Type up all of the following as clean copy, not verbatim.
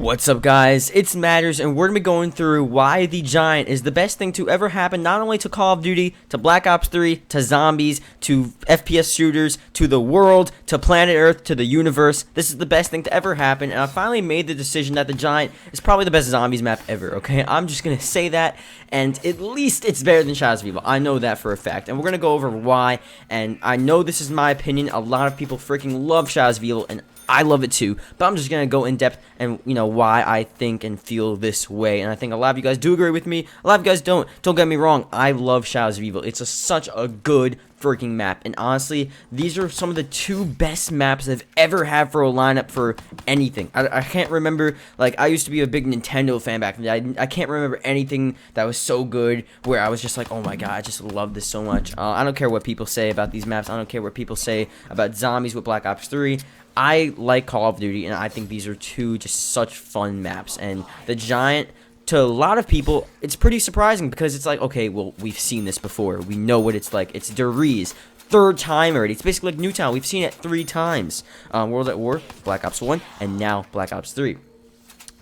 What's up, guys? It's Matterz, and we're going to be going through why the Giant is the best thing to ever happen, not only to Call of Duty, to Black Ops 3, to zombies, to FPS shooters, to the world, to planet Earth, to the universe. This is the best thing to ever happen, and I finally made the decision that the Giant is probably the best zombies map ever, okay? I'm just going to say that, and at least it's better than Shadows of Evil. I know that for a fact, and we're going to go over why, and I know this is my opinion. A lot of people freaking love Shadows of Evil, and I love it too, but I'm just going to go in depth and, why I think and feel this way. And I think a lot of you guys do agree with me. A lot of you guys don't. Don't get me wrong. I love Shadows of Evil. It's such a good freaking map. And honestly, these are some of the two best maps I've ever had for a lineup for anything. I can't remember, like, I used to be a big Nintendo fan back then. I can't remember anything that was so good where I was just like, oh my god, I just love this so much. I don't care what people say about these maps. I don't care what people say about zombies with Black Ops 3. I like Call of Duty, and I think these are two just such fun maps. And the Giant, to a lot of people, it's pretty surprising because it's like, okay, well, we've seen this before. We know what it's like. It's Matterz. Third time already. It's basically like Newtown. We've seen it 3 times. World at War, Black Ops 1, and now Black Ops 3.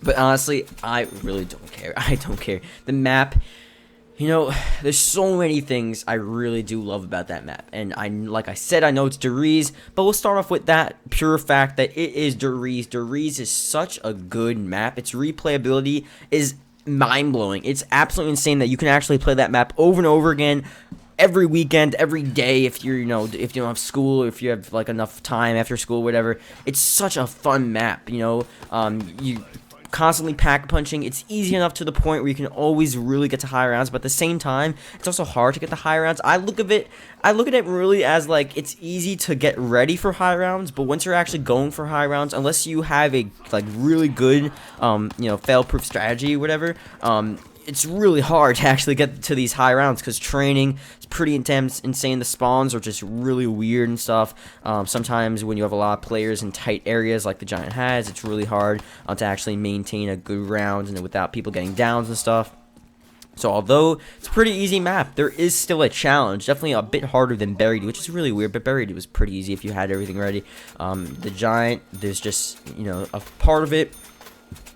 But honestly, I really don't care. I don't care. The map... there's so many things I really do love about that map. And like I said, I know it's Matterz, but we'll start off with that pure fact that it is Matterz. Matterz is such a good map. Its replayability is mind-blowing. It's absolutely insane that you can actually play that map over and over again every weekend, every day, if you're, if you don't have school, if you have, like, enough time after school, whatever. It's such a fun map, you constantly pack punching. It's easy enough to the point where you can always really get to high rounds, but at the same time, it's also hard to get to high rounds. I look at it really as, like, it's easy to get ready for high rounds, but once you're actually going for high rounds, unless you have a, like, really good, fail-proof strategy or whatever, it's really hard to actually get to these high rounds because training is pretty intense, insane. The spawns are just really weird and stuff. Sometimes when you have a lot of players in tight areas like the Giant has, it's really hard to actually maintain a good round and without people getting downs and stuff. So although it's a pretty easy map, there is still a challenge. Definitely a bit harder than Buried, which is really weird, but Buried was pretty easy if you had everything ready. The Giant, there's just, a part of it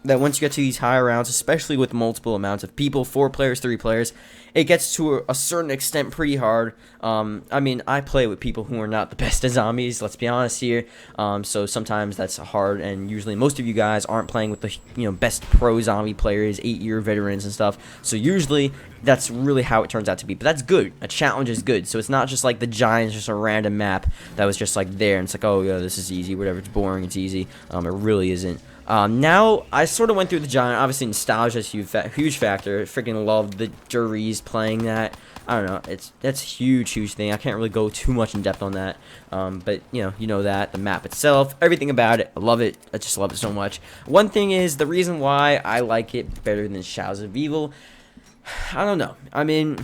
that once you get to these higher rounds, especially with multiple amounts of people, 4 players, 3 players, it gets to a certain extent pretty hard. I mean, I play with people who are not the best at zombies, let's be honest here, so sometimes that's hard, and usually most of you guys aren't playing with the best pro zombie players, 8-year veterans and stuff, so usually that's really how it turns out to be. But that's good. A challenge is good, so it's not just like the Giant's just a random map that was just like there, and it's like, oh yeah, this is easy, whatever, it's boring, it's easy. It really isn't. Now, I sort of went through the Giant. Obviously, nostalgia is a huge factor. Freaking love the Matterz playing that. I don't know. That's a huge thing. I can't really go too much in depth on that. But, you know that. The map itself, everything about it. I love it. I just love it so much. One thing is, the reason why I like it better than Shadows of Evil, I don't know. I mean,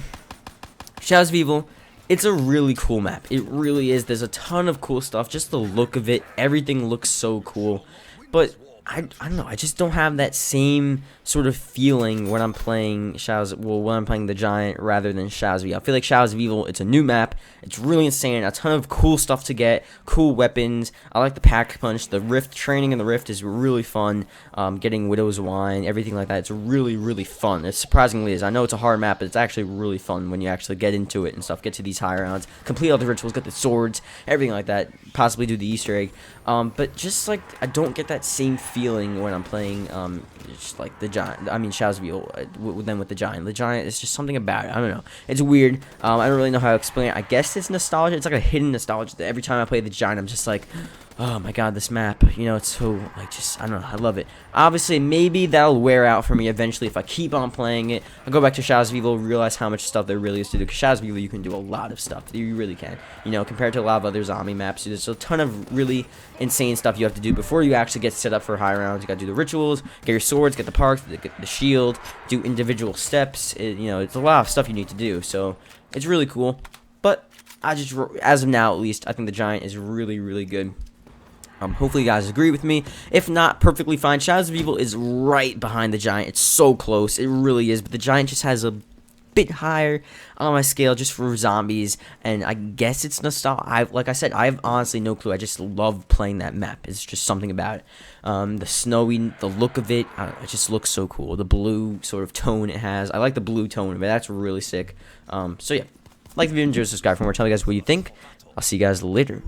Shadows of Evil, it's a really cool map. It really is. There's a ton of cool stuff. Just the look of it. Everything looks so cool. But I don't know, I just don't have that same sort of feeling when I'm playing when I'm playing the Giant rather than Shadows of Evil. I feel like Shadows of Evil, it's a new map, it's really insane, a ton of cool stuff to get, cool weapons. I like the pack punch, the Rift, training in the Rift is really fun, getting Widow's Wine, everything like that. It's really fun. It surprisingly is. I know it's a hard map, but it's actually really fun when you actually get into it and stuff, get to these high rounds, complete all the rituals, get the swords, everything like that, possibly do the Easter egg. But just like, I don't get that same feeling when I'm playing just like the Giant, I mean Shadows of Evil, than with the Giant. The Giant is just something about it. I don't know. It's weird. I don't really know how to explain it. I guess it's nostalgia. It's like a hidden nostalgia that every time I play the Giant, I'm just like, oh my god, this map, it's so, like, just, I don't know, I love it. Obviously, maybe that'll wear out for me eventually if I keep on playing it. I'll go back to Shadows of Evil, realize how much stuff there really is to do, because Shadows of Evil, you can do a lot of stuff. You really can, compared to a lot of other zombie maps. There's a ton of really insane stuff you have to do before you actually get set up for high rounds. You gotta do the rituals, get your swords, get the parks, get the shield, do individual steps. It's a lot of stuff you need to do, so it's really cool. But as of now at least, I think the Giant is really good. Hopefully you guys agree with me. If not, perfectly fine. Shadows of Evil is right behind the Giant. It's so close. It really is. But the Giant just has a bit higher on my scale just for zombies, and I guess it's nostalgia. Like I said, I have honestly no clue. I just love playing that map. It's just something about it. The snowy, the look of it, it just looks so cool. The blue sort of tone it has. I like the blue tone, but that's really sick. So yeah, like the video, enjoy, subscribe for more. Tell you guys what you think. I'll see you guys later.